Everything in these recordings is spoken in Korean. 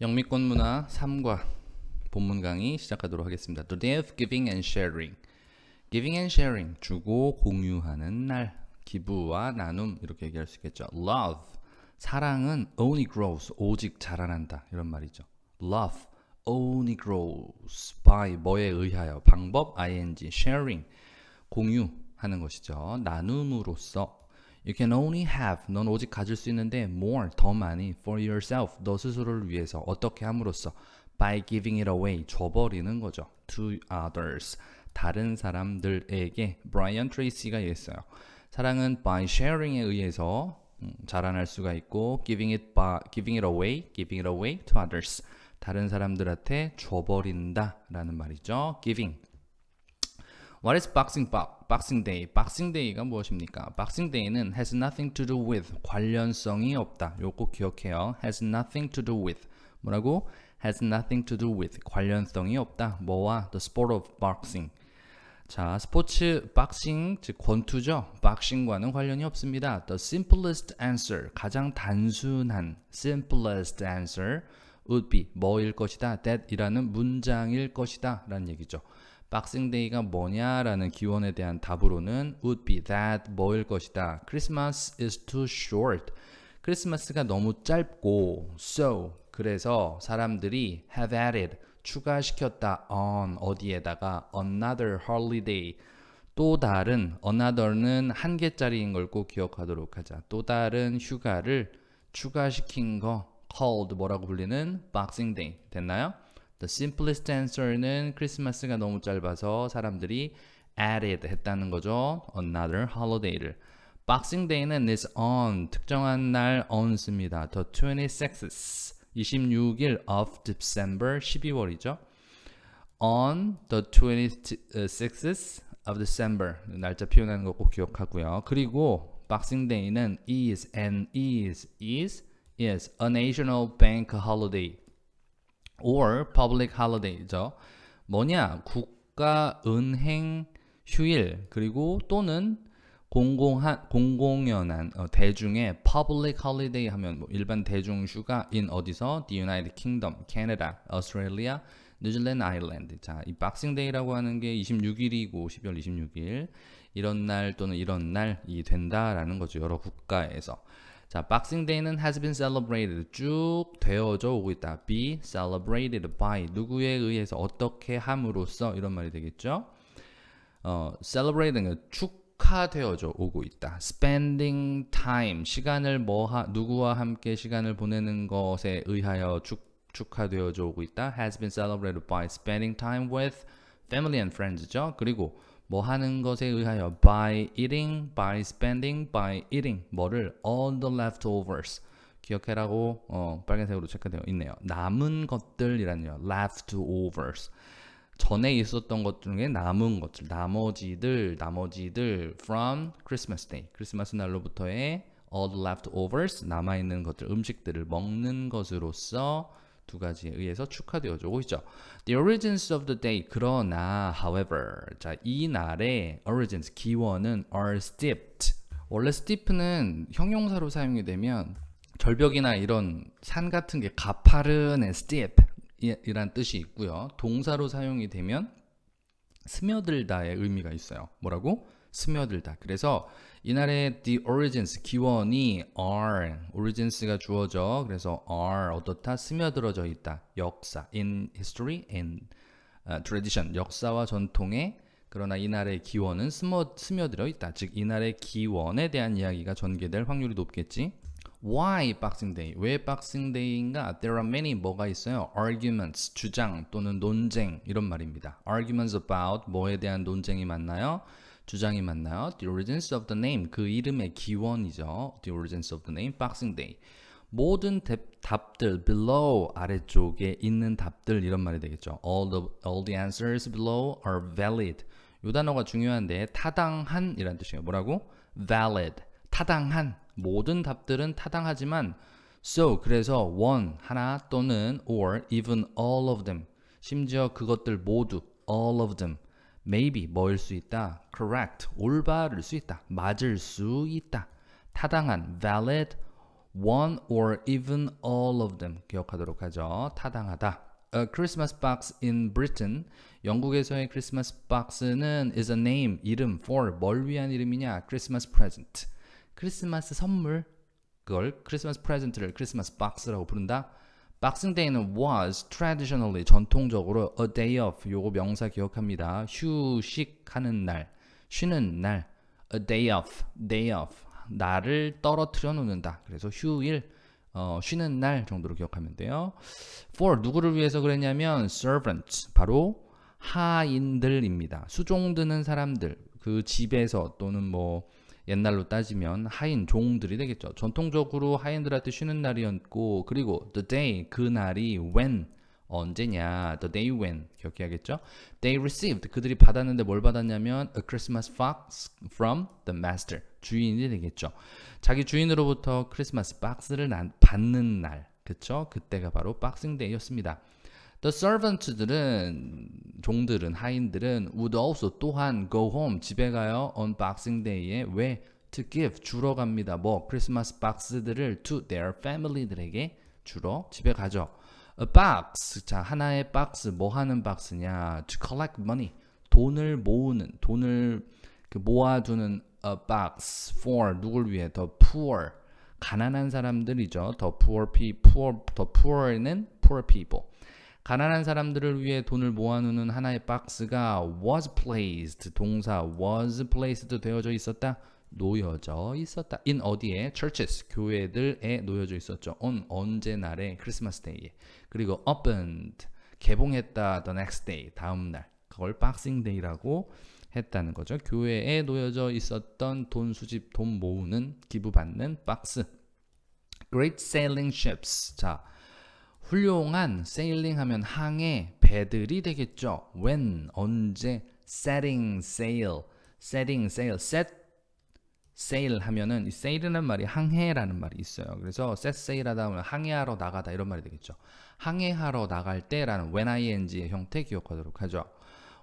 영미권 문화 3과 본문 강의 시작하도록 하겠습니다. The day of giving and sharing. Giving and sharing, 주고 공유하는 날. 기부와 나눔 이렇게 얘기할 수 있겠죠. Love, 사랑은 only grows, 오직 자라난다 이런 말이죠. Love only grows by 뭐에 의하여, 방법 ing, sharing, 공유하는 것이죠. 나눔으로써. You can only have, 넌 오직 가질 수 있는데 more, 더 많이 for yourself, 너 스스로를 위해서. 어떻게 함으로써? By giving it away, 줘버리는 거죠. To others, 다른 사람들에게. 브라이언 트레이시가 얘기했어요. 사랑은 by sharing에 의해서 자라날 수가 있고 giving it away to others, 다른 사람들한테 줘버린다 라는 말이죠. Giving. What is Boxing Day? Boxing Day가 무엇입니까? Boxing Day는 has nothing to do with, 관련성이 없다. 요거 꼭 기억해요. has nothing to do with. 뭐라고? has nothing to do with, 관련성이 없다. 뭐와? The sport of boxing. 자, 스포츠 박싱, 즉 권투죠. 박싱과는 관련이 없습니다. The simplest answer, 가장 단순한 simplest answer would be, 뭐일 것이다. that이라는 문장일 것이다 라는 얘기죠. 박싱데이가 뭐냐라는 기원에 대한 답으로는 would be that, 뭐일 것이다. Christmas is too short. 크리스마스가 너무 짧고 so, 그래서 사람들이 have added, 추가시켰다 on, 어디에다가 another holiday, 또 다른, another는 한 개짜리인 걸 꼭 기억하도록 하자. 또 다른 휴가를 추가시킨 거 called 뭐라고 불리는 Boxing Day. 됐나요? The simplest answer는 크리스마스가 너무 짧아서 사람들이 added 했다는 거죠. another holiday를. Boxing Day는 is on, 특정한 날 on 씁니다. The 26th, 26일 of December, 12월이죠. On the 26th of December, 날짜 표현하는 거 꼭 기억하고요. 그리고 Boxing Day는 is a national bank holiday or public holiday죠. 뭐냐? 국가 은행 휴일, 그리고 또는 공공연한 대중의 public holiday 하면 뭐 일반 대중 휴가 in 어디서? The United Kingdom, Canada, Australia, New Zealand, Ireland. 자, 이 Boxing Day라고 하는 게 26일이고 12월 26일 이런 날 또는 이런 날이 된다라는 거죠. 여러 국가에서. 자, Boxing Day는 has been celebrated, 쭉 되어져 오고 있다. be celebrated by, 누구에 의해서, 어떻게 함으로써 이런 말이 되겠죠. celebrating은 축하되어져 오고 있다. spending time, 시간을 누구와 함께 시간을 보내는 것에 의하여 축하되어져 오고 있다. has been celebrated by spending time with family and friends죠. 그리고 뭐 하는 것에 의하여 by eating, by spending, by eating, 뭐를? all the leftovers, 기억해라고 빨간색으로 체크되어 있네요. 남은 것들이라는요. leftovers, 전에 있었던 것 중에 남은 것들, 나머지들 from Christmas Day, 크리스마스 날로부터의 all the leftovers, 남아있는 것들, 음식들을 먹는 것으로서 두 가지에 의해서 축하되어져 오고 있죠. The origins of the day, 그러나 however, 자, 이 날의 origins, 기원은 are steeped. 원래 steep는 형용사로 사용이 되면 절벽이나 이런 산 같은 게 가파른 steep 이란 뜻이 있고요. 동사로 사용이 되면 스며들다의 의미가 있어요. 뭐라고? 스며들다. 그래서 이날의 the origins, 기원이 are, origins가 주어져. 그래서 are 어떻다? 스며들어져 있다. 역사, in history, in tradition, 역사와 전통에. 그러나 이날의 기원은 스며들어 있다. 즉 이날의 기원에 대한 이야기가 전개될 확률이 높겠지. Why Boxing Day? 왜 Boxing Day인가? There are many, 뭐가 있어요? Arguments, 주장 또는 논쟁, 이런 말입니다. Arguments about, 뭐에 대한 논쟁이 많나요? 주장이 많나요? The origins of the name, 그 이름의 기원이죠. The origins of the name, Boxing Day. 모든 답들, below, 아래쪽에 있는 답들, 이런 말이 되겠죠. All the answers below are valid. 이 단어가 중요한데 타당한 이란 뜻이에요. 뭐라고? Valid, 타당한. 모든 답들은 타당하지만 so, 그래서 one, 하나 또는 or even all of them, 심지어 그것들 모두 all of them, maybe 뭐일 수 있다? correct, 올바를 수 있다. 맞을 수 있다. 타당한 valid one or even all of them 기억하도록 하죠. 타당하다. A Christmas box in Britain. 영국에서의 크리스마스 박스는 is a name, 이름 for 뭘 위한 이름이냐? Christmas present. 크리스마스 선물. 그걸 크리스마스 프레젠트를 크리스마스 박스라고 부른다. Boxing Day는 was traditionally 전통적으로 a day off. 요거 명사 기억합니다. 휴식하는 날, 쉬는 날. A day off, day off. 날을 떨어뜨려 놓는다. 그래서 휴일, 쉬는 날 정도로 기억하면 돼요. For 누구를 위해서 그랬냐면 servants, 바로 하인들입니다. 수종 드는 사람들, 그 집에서 또는 뭐 옛날로 따지면 하인, 종들이 되겠죠. 전통적으로 하인들한테 쉬는 날이었고, 그리고 the day, 그 날이 when, 언제냐, the day when 기억해야겠죠. They received, 그들이 받았는데 뭘 받았냐면 a Christmas box from the master, 주인이 되겠죠. 자기 주인으로부터 크리스마스 박스를 받는 날, 그쵸? 그때가 바로 박싱 데이였습니다. The servants들은, 종들은, 하인들은 would also 또한 go home, 집에 가요. on Boxing Day에 왜? to give, 주러 갑니다. 뭐? 크리스마스 박스들을 to their family들에게 주러 집에 가죠. A box, 자, 하나의 박스, 뭐 하는 박스냐? to collect money, 돈을 모으는, 돈을 모아두는 a box for, 누굴 위해? the poor, 가난한 사람들이죠. the poor는 poor people. 가난한 사람들을 위해 돈을 모아놓는 하나의 박스가 was placed, 동사 was placed 되어져 있었다, 놓여져 있었다. in 어디에? churches, 교회들에 놓여져 있었죠. on 언제 날에? 크리스마스 데이에. 그리고 opened, 개봉했다 the next day, 다음 날. 그걸 박싱 데이라고 했다는 거죠. 교회에 놓여져 있었던 돈 수집, 돈 모으는, 기부받는 박스. Great sailing ships. 자, 훌륭한 sailing 하면 항해, 배들이 되겠죠. when, 언제, setting sail, setting sail, set sail 하면은 이 sail이라는 말이 항해라는 말이 있어요. 그래서 set sail 하다 보면 항해하러 나가다 이런 말이 되겠죠. 항해하러 나갈 때라는 when ing의 형태 기억하도록 하죠.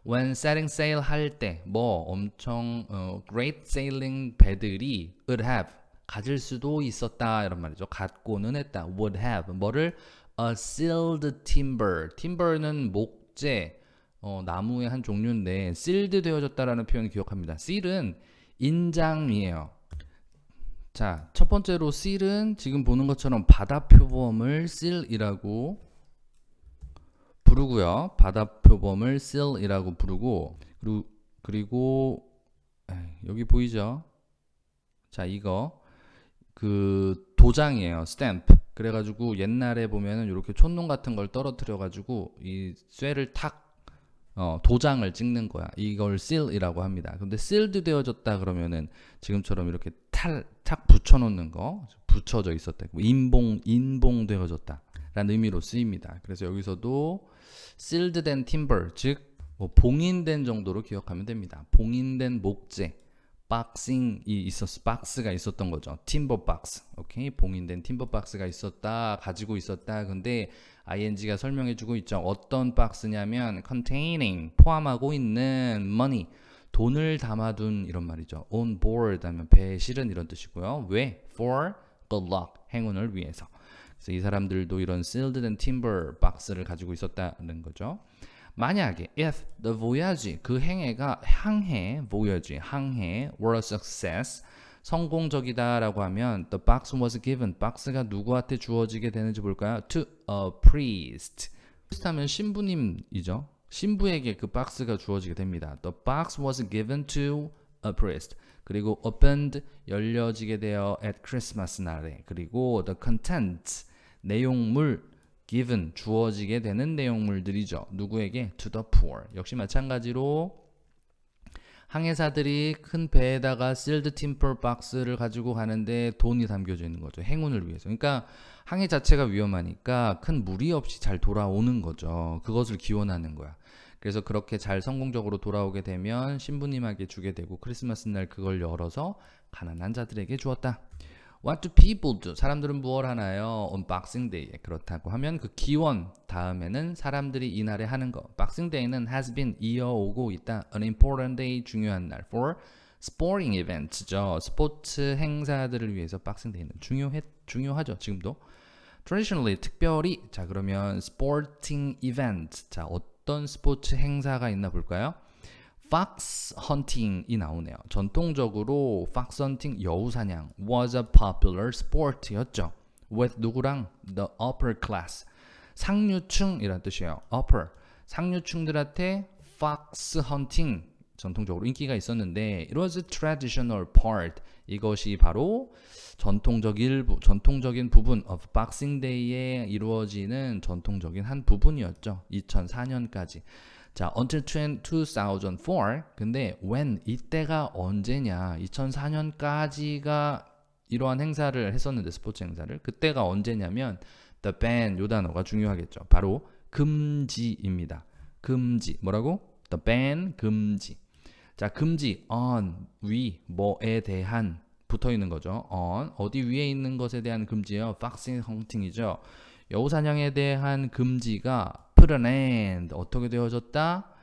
when setting sail 할 때 뭐 엄청 great sailing 배들이 would have, 가질 수도 있었다 이런 말이죠. 갖고는 했다. would have 뭐를? a sealed timber. timber는 목재, 나무의 한 종류인데 sealed 되어졌다라는 표현을 기억합니다. seal은 인장이에요. 자, 첫 번째로 seal은 지금 보는 것처럼 바다 표범을 seal이라고 부르고요. 바다 표범을 seal이라고 부르고, 그리고 여기 보이죠? 자, 이거 그 도장이에요. stamp. 그래가지고 옛날에 보면은 이렇게 촛농 같은 걸 떨어뜨려가지고 이 쇠를 탁 도장을 찍는 거야. 이걸 seal이라고 합니다. 근데 sealed 되어졌다 그러면은 지금처럼 이렇게 탁 붙여놓는 거, 붙여져 있었다. 인봉 되어졌다라는 의미로 쓰입니다. 그래서 여기서도 sealed 된 timber, 즉 뭐 봉인된 정도로 기억하면 됩니다. 봉인된 목재. 박스가 있었던 거죠. timber box. 오케이. 봉인된 timber box가 있었다, 가지고 있었다. 근데 ing가 설명해 주고 있죠. 어떤 박스냐면 containing, 포함하고 있는 money, 돈을 담아둔 이런 말이죠. on board 하면 배에 실은 이런 뜻이고요. 왜? for good luck, 행운을 위해서. 그래서 이 사람들도 이런 sealed 된 timber box를 가지고 있었다는 거죠. 만약에 if the voyage, 그 항해 were a success, 성공적이다라고 하면 the box was given, 박스가 누구한테 주어지게 되는지 볼까요? to a priest. priest 하면 신부님이죠. 신부에게 그 박스가 주어지게 됩니다. The box was given to a priest. 그리고 opened, 열려지게 되어 at Christmas 날에. 그리고 the contents, 내용물, given, 주어지게 되는 내용물들이죠. 누구에게? to the poor. 역시 마찬가지로 항해사들이 큰 배에다가 sealed timber box를 가지고 가는데 돈이 담겨져 있는 거죠. 행운을 위해서. 그러니까 항해 자체가 위험하니까 큰 무리 없이 잘 돌아오는 거죠. 그것을 기원하는 거야. 그래서 그렇게 잘 성공적으로 돌아오게 되면 신부님에게 주게 되고 크리스마스 날 그걸 열어서 가난한 자들에게 주었다. What do people do? 사람들은 무엇 하나요? On Boxing Day. 그렇다고 하면 그 기원 다음에는 사람들이 이날에 하는 거. Boxing Day는 has been 이어오고 있다. An important day, 중요한 날. For sporting events죠. 스포츠 행사들을 위해서 박싱데이는 중요하죠. 지금도. traditionally 특별히 자 그러면 sporting event 자 어떤 스포츠 행사가 있나 볼까요? fox hunting이 나오네요. 전통적으로 fox hunting 여우 사냥 was a popular sport였죠. with 누구랑 the upper class 상류층이란 뜻이에요. upper 상류층들한테 fox hunting 전통적으로 인기가 있었는데 it was a traditional part 이것이 바로 전통적인 부분 of Boxing Day에 이루어지는 전통적인 한 부분이었죠. 2004년까지. 자, until 2004. 근데 when 이때가 언제냐? 2004년까지가 이러한 행사를 했었는데 스포츠 행사를 그때가 언제냐면 the ban 요 단어가 중요하겠죠. 바로 금지입니다. 금지. 뭐라고? the ban 금지. 자, 금지 on 위 뭐에 대한 붙어 있는 거죠. on 어디 위에 있는 것에 대한 금지예요. foxing hunting이죠. 여우 사냥에 대한 금지가 put an end 어떻게 되어졌다?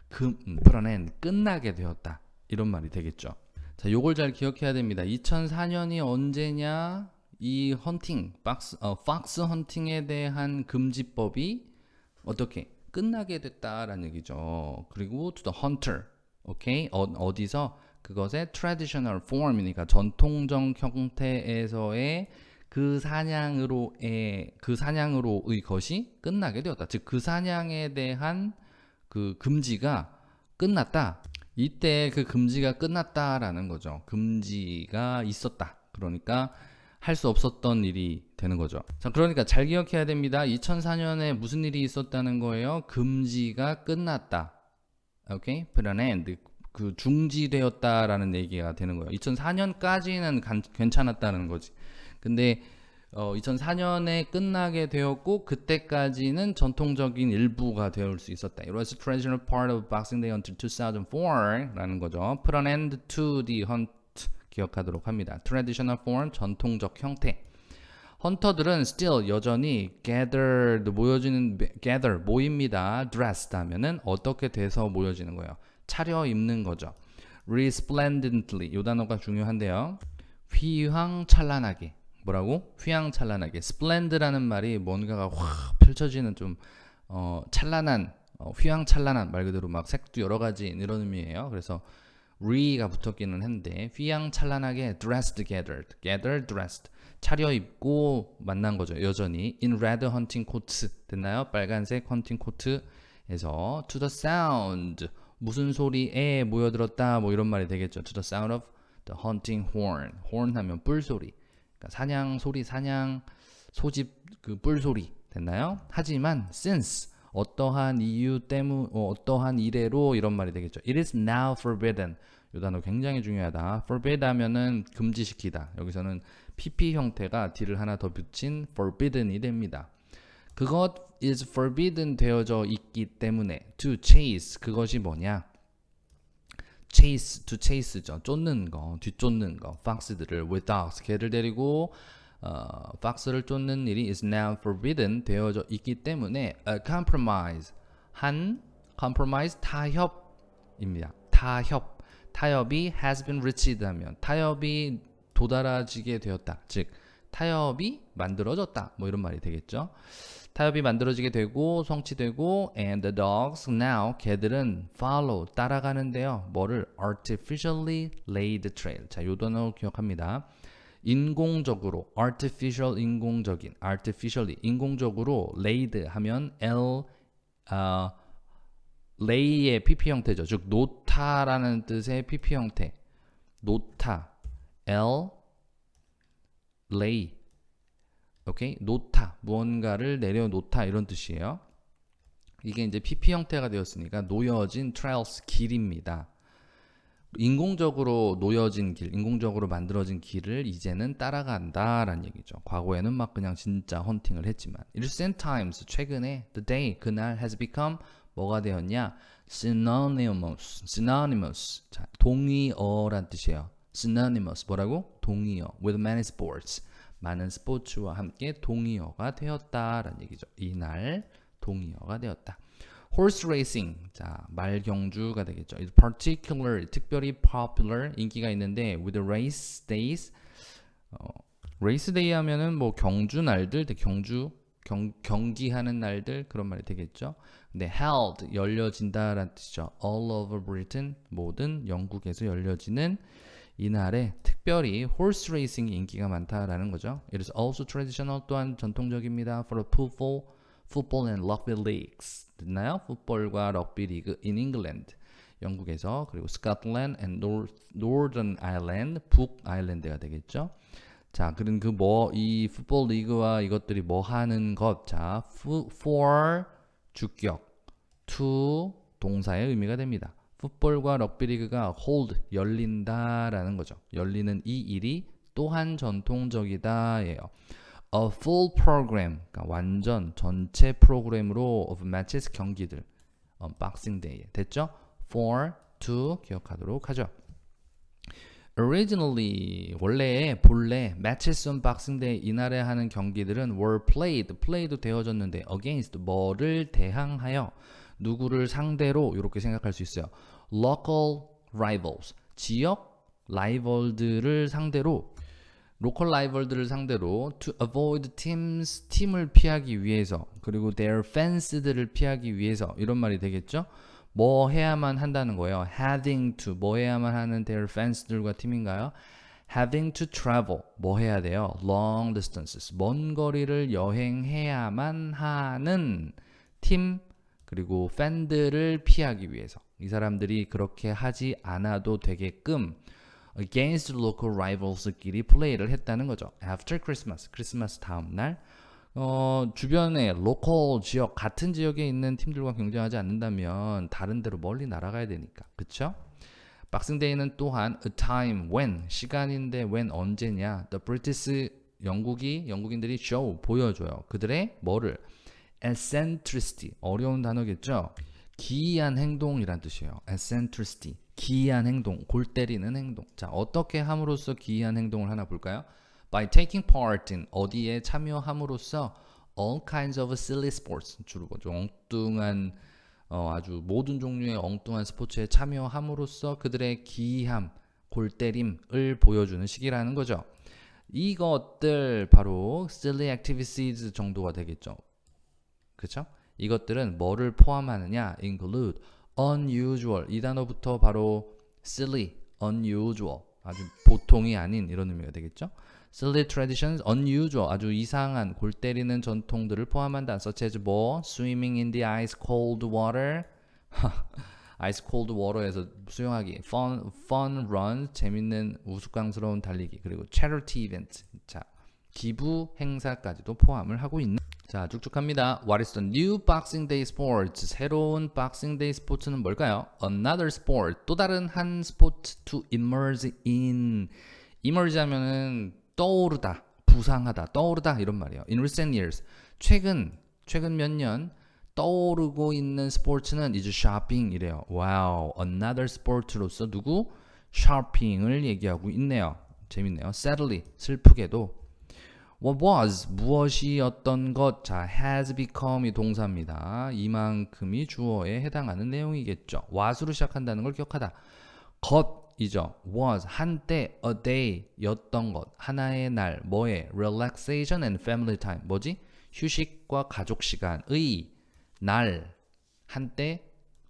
put an end 끝나게 되었다. 이런 말이 되겠죠. 자, 요걸 잘 기억해야 됩니다. 2004년이 언제냐? 이 헌팅, fox 헌팅에 대한 금지법이 어떻게 끝나게 됐다라는 얘기죠. 그리고 to the hunter, 오케이? 어디서? 그것의 traditional form이니까 전통적 형태에서의 그 사냥으로의 것이 끝나게 되었다. 즉 그 사냥에 대한 그 금지가 끝났다. 이때 그 금지가 끝났다라는 거죠. 금지가 있었다. 그러니까 할 수 없었던 일이 되는 거죠. 자, 그러니까 잘 기억해야 됩니다. 2004년에 무슨 일이 있었다는 거예요? 금지가 끝났다. 오케이? put an end. 그 중지되었다라는 얘기가 되는 거예요. 2004년까지는 괜찮았다는 거지. 근데 2004년에 끝나게 되었고 그때까지는 전통적인 일부가 되어 수 있었다. It was a traditional part of Boxing Day until 2004라는 거죠. Put an end to the hunt 기억하도록 합니다. Traditional form 전통적 형태. 헌터들은 still 여전히 gather 모입니다. dressed 하면은 어떻게 돼서 모여지는 거예요. 차려입는 거죠. resplendently 이 단어가 중요한데요. 휘황찬란하게 뭐라고? 휘황찬란하게 splend라는 말이 뭔가가 확 펼쳐지는 좀 찬란한 휘황찬란한 말 그대로 막 색도 여러 가지 이런 의미예요. 그래서 re가 붙었기는 했는데 휘황찬란하게 dressed gathered dressed 차려입고 만난 거죠. 여전히 in red hunting coats 됐나요? 빨간색 헌팅 코트에서 to the sound 무슨 소리에 모여들었다 뭐 이런 말이 되겠죠. To the sound of the hunting horn. horn 하면 뿔소리. 그러니까 사냥 소리, 사냥 소집 그 뿔소리 됐나요? 하지만 since 어떠한 이유 때문 어떠한 이래로 이런 말이 되겠죠. It is now forbidden. 이 단어 굉장히 중요하다. forbid 하면은 금지시키다. 여기서는 pp 형태가 d를 하나 더 붙인 forbidden이 됩니다. 그것 is forbidden 되어져 있기 때문에 to chase 그것이 뭐냐? chase to chase죠. 쫓는 거, 뒤쫓는 거. fox들을 with dogs 개를 데리고 fox를 쫓는 일이 is now forbidden 되어져 있기 때문에 a compromise 타협입니다. 타협이 has been reached 하면 타협이 도달해지게 되었다. 즉 타협이 만들어졌다. 뭐 이런 말이 되겠죠. 타협이 만들어지게 되고 성취되고 and the dogs now 개들은 follow 따라가는데요. 뭐를 artificially laid trail. 자, 요 단어 기억합니다. 인공적으로 artificial 인공적인 artificially 인공적으로 laid 하면 lay의 pp 형태죠. 즉 놓다라는 뜻의 pp 형태. 놓다 lay 오케이? 놓다, 무언가를 내려놓다 이런 뜻이에요. 이게 이제 PP 형태가 되었으니까 놓여진 trails, 길입니다. 인공적으로 놓여진 길, 인공적으로 만들어진 길을 이제는 따라간다라는 얘기죠. 과거에는 막 그냥 진짜 헌팅을 했지만 recent times, 최근에 the day, 그날 has become 뭐가 되었냐? synonymous. 자, 동의어란 뜻이에요. synonymous, 뭐라고? 동의어 with many sports. 많은 스포츠와 함께 동의어가 되었다라는 얘기죠. 이날 동의어가 되었다. horse racing. 자, 말 경주가 되겠죠. It's particular, 특별히 popular, 인기가 있는데 with the race days. race day 하면은 뭐 경주 날들, 경기하는 날들 그런 말이 되겠죠. 근데 held 열려진다라는 뜻이죠. All over Britain 모든 영국에서 열려지는 이날에 특별히 horse racing 인기가 많다라는 거죠. It is also traditional 또한 전통적입니다. For the football and rugby leagues. 듣나요? 풋볼과 럭비 리그 in England. 영국에서 그리고 Scotland and Northern Ireland 북 아일랜드가 되겠죠. 자, 그럼 이 풋볼 리그와 이것들이 뭐 하는 것? 자, for 주격, to 동사의 의미가 됩니다. 풋볼과 럭비 리그가 hold 열린다라는 거죠. 열리는 이 일이 또한 전통적이다예요. A full program, 그러니까 완전 전체 프로그램으로 of matches 경기들, Boxing Day 됐죠? For, to 기억하도록 하죠. Originally 본래 matches on Boxing Day 이날에 하는 경기들은 were play도 되어졌는데 against 뭐를 대항하여 누구를 상대로 이렇게 생각할 수 있어요. Local rivals 지역 라이벌들을 상대로 로컬 라이벌들을 상대로 to avoid 팀을 피하기 위해서 그리고 their fans들을 피하기 위해서 이런 말이 되겠죠. 뭐 해야만 한다는 거예요. having to 뭐 해야만 하는 their fans들과 팀인가요? having to travel 뭐 해야 돼요? long distances 먼 거리를 여행해야만 하는 팀 그리고 팬들을 피하기 위해서 이 사람들이 그렇게 하지 않아도 되게끔 against local rivals끼리 플레이를 했다는 거죠. After Christmas, 크리스마스 다음 날 주변에 로컬 지역 같은 지역에 있는 팀들과 경쟁하지 않는다면 다른 데로 멀리 날아가야 되니까 그쵸? 박싱데이는 또한 a time when 시간인데 when 언제냐 the British 영국인들이 show 보여줘요. 그들의 뭐를 eccentricity 어려운 단어겠죠? 기이한 행동이란 뜻이에요. eccentricity 기이한 행동, 골 때리는 행동. 자, 어떻게 함으로써 기이한 행동을 하나 볼까요? By taking part in 어디에 참여함으로써 all kinds of silly sports 주로 뭐죠? 엉뚱한 아주 모든 종류의 엉뚱한 스포츠에 참여함으로써 그들의 기이함, 골 때림을 보여주는 시기라는 거죠. 이것들 바로 silly activities 정도가 되겠죠. 그렇죠? 이것들은 뭐를 포함하느냐? include unusual 이 단어부터 바로 silly, unusual 아주 보통이 아닌 이런 의미가 되겠죠. silly traditions, unusual 아주 이상한 골 때리는 전통들을 포함한다. such as 뭐 swimming in the ice cold water ice cold water에서 수영하기, fun run 재밌는 우스꽝스러운 달리기 그리고 charity event 자 기부 행사까지도 포함을 하고 있는 자 쭉쭉 합니다. What is the new Boxing Day sports? 새로운 Boxing Day 스포츠는 뭘까요? Another sport 또 다른 한 스포츠 to immerse in immerse 하면은 떠오르다, 부상하다, 떠오르다 이런 말이에요. In recent years 최근 몇 년 떠오르고 있는 스포츠는 이제 쇼핑이래요. 와우, another sport로서 누구? 쇼핑을 얘기하고 있네요. 재밌네요. Sadly 슬프게도 What was 무엇이었던 것 자 has become이 동사입니다. 이만큼이 주어에 해당하는 내용이겠죠. was로 시작한다는 걸 기억하다. 것이죠. was 한때 a day 였던 것 하나의 날 뭐에 relaxation and family time 뭐지? 휴식과 가족 시간의 날 한때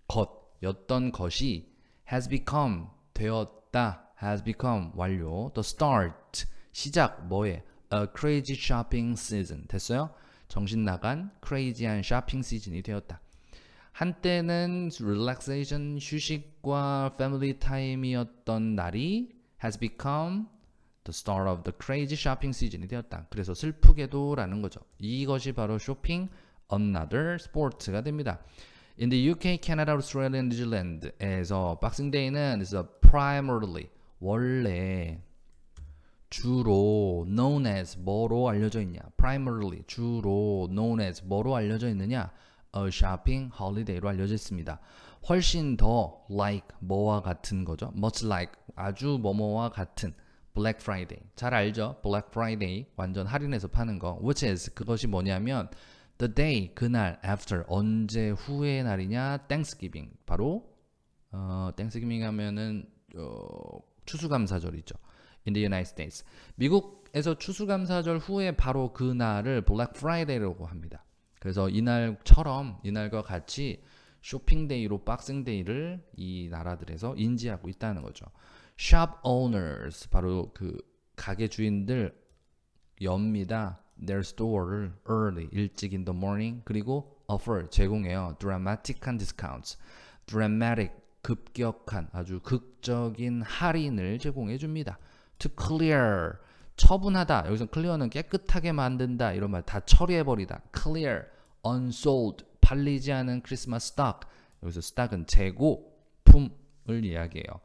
것였던 것이 has become 되었다. has become 완료. the start 시작 뭐에 A crazy shopping season 됐어요? 정신 나간 crazy한 쇼핑 시즌이 되었다. 한때는 relaxation 휴식과 family time이었던 날이 has become the start of the crazy shopping season이 되었다. 그래서 슬프게도라는 거죠. 이것이 바로 쇼핑 another sport가 됩니다. In the UK, Canada, Australia, New Zealand에서 Boxing Day는 is a primarily 원래 주로 known as 뭐로 알려져 있냐? primarily 주로 known as 뭐로 알려져 있느냐? a shopping holiday로 알려져 있습니다. 훨씬 더 like 뭐와 같은 거죠. much like 아주 뭐뭐와 같은 Black Friday 잘 알죠? Black Friday 완전 할인해서 파는 거 which is 그것이 뭐냐면 The day 그날 after 언제 후의 날이냐 Thanksgiving 바로 Thanksgiving 하면은 추수감사절이죠. In the United States. 미국에서 추수감사절 후에 바로 그 날을 Black Friday라고 합니다. 그래서 이날처럼 이날과 같이 쇼핑데이로 박싱데이를 이 나라들에서 인지하고 있다는 거죠. Shop owners 바로 그 가게 주인들 엽니다. Their store를 early 일찍 in the morning 그리고 offer 제공해요. Dramatic한 discounts. Dramatic 급격한 아주 극적인 할인을 제공해 줍니다. To clear 처분하다. 여기서 clear는 깨끗하게 만든다. 이런 말 다 처리해버리다. Clear unsold 팔리지 않은 크리스마스 stock. 여기서 stock은 재고품을 이야기해요.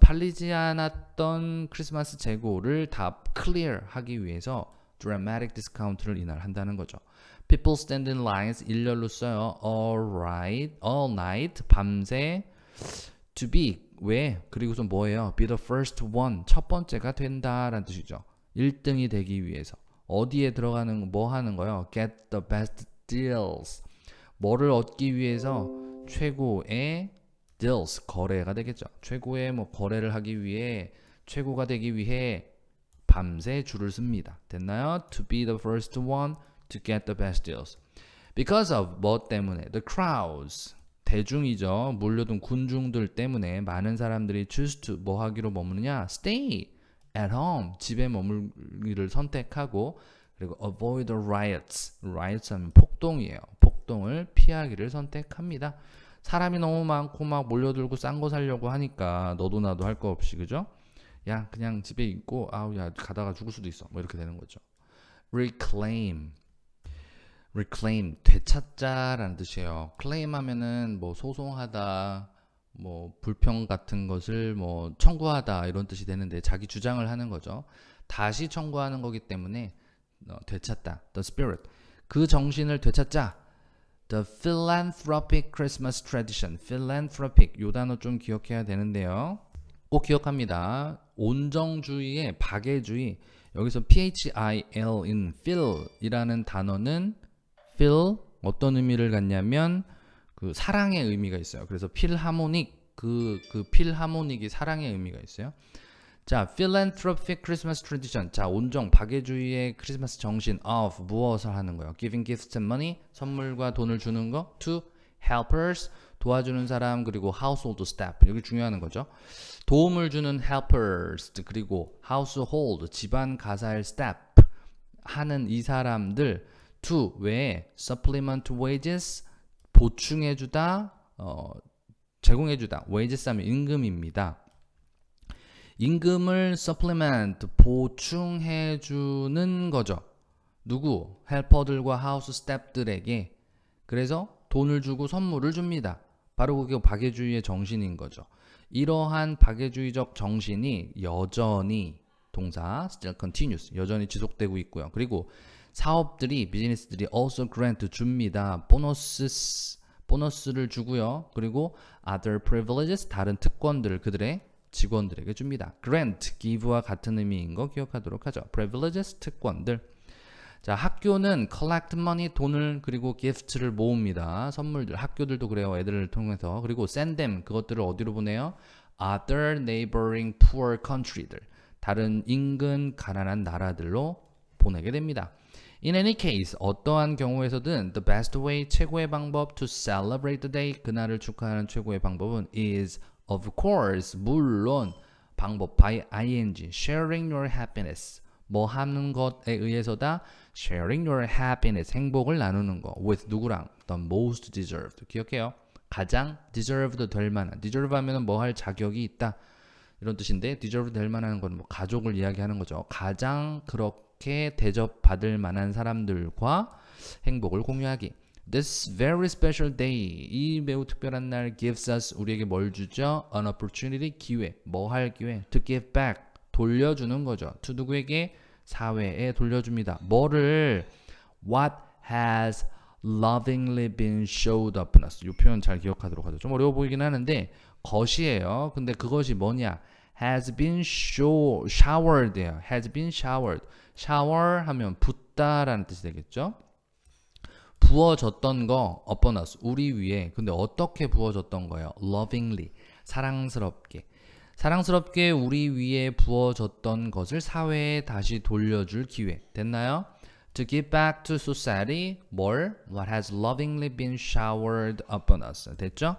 팔리지 않았던 크리스마스 재고를 다 clear 하기 위해서 dramatic discount를 이날 한다는 거죠. People stand in lines 일렬로 써요. all night 밤새 to be 왜? 그리고서 뭐예요? be the first one 첫 번째가 된다라는 뜻이죠. 1등이 되기 위해서 어디에 들어가는 뭐 하는 거요? get the best deals 뭐를 얻기 위해서 최고의 deals 거래가 되겠죠. 최고의 뭐 거래를 하기 위해 최고가 되기 위해 밤새 줄을 씁니다. 됐나요? To be the first one to get the best deals. Because of 뭐 때문에? The crowds 대중이죠. 몰려든 군중들 때문에 많은 사람들이 choose to 뭐 하기로 머무느냐? Stay at home 집에 머물기를 선택하고 그리고 avoid the riots. riots 하면 폭동이에요. 폭동을 피하기를 선택합니다. 사람이 너무 많고 막 몰려들고 싼 거 사려고 하니까 너도 나도 할 거 없이 그죠? 야 그냥 집에 있고 아우 야 가다가 죽을 수도 있어 뭐 이렇게 되는 거죠. reclaim 되찾자라는 뜻이에요. claim 하면은 뭐 소송하다 뭐 불평 같은 것을 뭐 청구하다 이런 뜻이 되는데 자기 주장을 하는 거죠. 다시 청구하는 거기 때문에 되찾다 the spirit 그 정신을 되찾자. The philanthropic Christmas tradition philanthropic 요 단어 좀 기억해야 되는데요. 꼭 기억합니다. 온정주의의 박애주의 여기서 PHIL인 phil이라는 단어는 phil 어떤 의미를 갖냐면 그 사랑의 의미가 있어요. 그래서 필하모닉 그 필하모닉이 사랑의 의미가 있어요. 자, philanthropic Christmas tradition. 자, 온정 박애주의의 크리스마스 정신 of 무엇을 하는 거예요? Giving gifts and money 선물과 돈을 주는 거 to helpers 도와주는 사람 그리고 household staff 여기 중요한 거죠. 도움을 주는 helpers 그리고 household 집안 가사일 staff 하는 이 사람들 to 외에 supplement wages 보충해주다 제공해주다 wages 하면 임금입니다. 임금을 supplement 보충해주는 거죠. 누구? 헬퍼들과 하우스 스태프들에게 그래서 돈을 주고 선물을 줍니다. 바로 그게 박애주의의 정신인 거죠. 이러한 박애주의적 정신이 여전히 동사 still continues 여전히 지속되고 있고요. 그리고 사업들이 비즈니스들이 also grant 줍니다. 보너스를 주고요. 그리고 other privileges 다른 특권들을 그들의 직원들에게 줍니다. grant, give와 같은 의미인 거 기억하도록 하죠. privileges, 특권들. 자, 학교는 collect money, 돈을 그리고 gift를 모읍니다. 선물들, 학교들도 그래요. 애들을 통해서. 그리고 send them, 그것들을 어디로 보내요? other neighboring poor country들. 다른 인근 가난한 나라들로 보내게 됩니다. In any case, 어떠한 경우에서든 the best way, 최고의 방법 to celebrate the day, 그날을 축하하는 최고의 방법은 is of course, 물론 방법 by ing, sharing your happiness 뭐 하는 것에 의해서다 sharing your happiness 행복을 나누는 거 with 누구랑 the most deserved 기억해요. 가장 deserved 될 만한 deserve 하면 뭐 할 자격이 있다 이런 뜻인데 deserve 될 만한 건 뭐 가족을 이야기하는 거죠. 가장 그렇게 대접받을 만한 사람들과 행복을 공유하기. This very special day, 이 매우 특별한 날 gives us, 우리에게 뭘 주죠? An opportunity, 기회, 뭐 할 기회? To give back, 돌려주는 거죠. To 누구에게? 사회에 돌려줍니다. 뭐를? What has lovingly been showed up in us. 이 표현 잘 기억하도록 하죠. 좀 어려워 보이긴 하는데 것이에요. 근데 그것이 뭐냐? Has been showered예요. Has been showered. shower 하면 붓다라는 뜻이 되겠죠. 부어졌던 거 upon us 우리 위에. 근데 어떻게 부어졌던 거예요? lovingly 사랑스럽게. 사랑스럽게 우리 위에 부어졌던 것을 사회에 다시 돌려줄 기회. 됐나요? To give back to society 뭘? What has lovingly been showered upon us. 됐죠?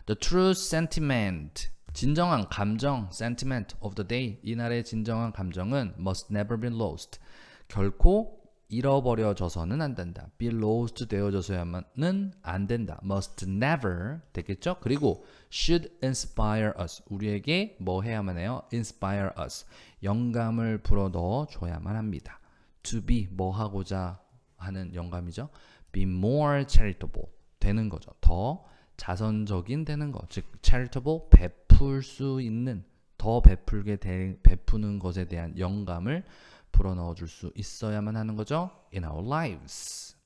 The true sentiment 진정한 감정 sentiment of the day 이날의 진정한 감정은 must never be lost 결코 잃어버려져서는 안 된다. be lost 되어져서야만은 안 된다. must never 되겠죠? 그리고 should inspire us 우리에게 뭐 해야만 해요? inspire us 영감을 불어넣어 줘야만 합니다. to be 뭐 하고자 하는 영감이죠. be more charitable 되는 거죠. 더 자선적인 되는 거. 즉 charitable 베풀 수 있는 더 베푸는 것에 대한 영감을 불어넣어 줄 수 있어야만 하는 거죠. in our lives.